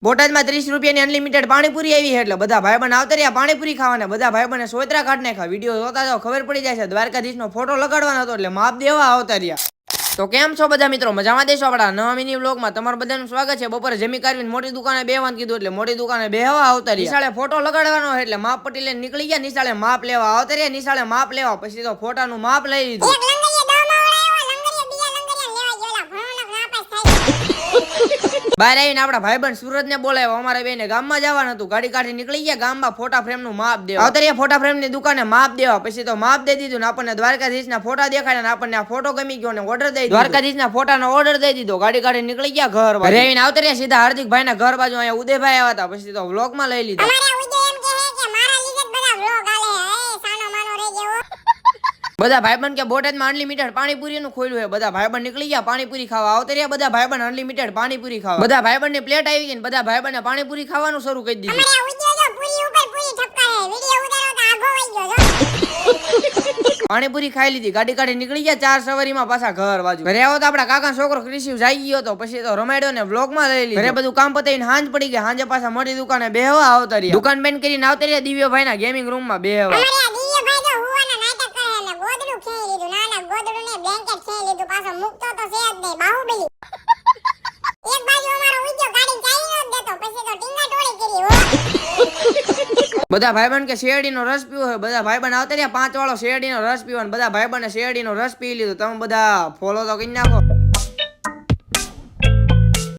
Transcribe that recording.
બોટાદમાં 30 રૂપિયાની અનલિમિટેડ પાણીપુરી આવી છે એટલે બધા ભાઈબંધ આવતા રહ્યા પાણીપુરી ખાવાના બધા ભાઈબંધને સોયત્રા કાઢ નાખ્યા વિડીયો જોતા જાવ ખબર પડી જાય છે દ્વારકાધીશનો ફોટો લગાડવાનો હતો એટલે માપ દેવા આવતા રહ્યા તો કેમ છો બધા મિત્રો મજામાં દેશો આપણા નવા મિની વ્લોગમાં તમારું બધાનું સ્વાગત છે બપોરે જમી કાઢવીને મોટી દુકાને બેવાનું કીધું એટલે મોટી દુકાને બેહવા આવતા રહ્યા નિશાળે ફોટો લગાડવાનો એટલે માપ પટ્ટી લઈને નીકળી ગયા નિશાળે માપ લેવા આવતા રહ્યા નિશાળે માપ લેવા પછી તો ફોટાનું માપ લઈ લીધું બહાર આવીને આપણા ભાઈબંધ સુરજને બોલાવ્યો અમારે બેને ગામમાં જવાનું હતું ગાડી કાઢી નીકળી ગયા ગામમાં ફોટા ફ્રેમનું માપ દેવા આવતા ફોટા ફ્રેમની દુકાને માપ દેવા પછી તો માપ દઈ દીધું ને આપણને દ્વારકાધીશના ફોટા દેખાડ્યા ને આપણને આ ફોટો ગમી ગયો ને ઓર્ડર દઈ દ્વારકાધીશના ફોટાનો ઓર્ડર દઈ દીધો ગાડી કાઢી નીકળી ગયા ઘર ઘરે આવીને આવતા રહ્યા સીધા હાર્દિકભાઈના ઘર બાજુ અહીંયા ઉદયભાઈ આવ્યા હતા પછી તો વ્લોગમાં લઈ લીધા બધા ભાઈબંધ કે બોટાદમાં અનલિમિટેડ પાણીપુરીનું ખોલ્યું છે બધા ભાઈબંધ નીકળી ગયા પાણીપુરી ખાવા આવતા રહ્યા બધા ભાઈબંધ અનલિમિટેડ પાણીપુરી ખાવા બધા ભાઈબંધની પ્લેટ આવી ગઈ ને બધા ભાઈબંધને પાણીપુરી ખાવાનું શરૂ કરી દીધું પાણીપુરી ખાઈ લીધી ગાડી કાઢી નીકળી ગયા ચાર સવારીમાં પાછા ઘર બાજુ ઘરે આવો તો આપડા કાકા છોકરો ક્રિશિવ જાય ગયો તો પછી તો રમાડ્યો ને વ્લોગમાં લઈ લીધું ઘરે બધું કામ પતાવીને હાંજ પડી ગયા હાંજે પાછા મોટી દુકાને બેહવા આવતા રહ્યા દુકાન બંધ કરીને આવતા રહ્યા દિવ્યભાઈના ગેમિંગ રૂમમાં બેહવા બધા ભાઈબંધ કે શેરડીનો રસ પીવો હોય બધા ભાઈબંધ આવતા રહ્યા 5 વાળો શેરડીનો રસ પીવાનો બધા ભાઈબંધને શેરડીનો રસ પી લીધો તમે બધા ફોલો તો કરી નાખો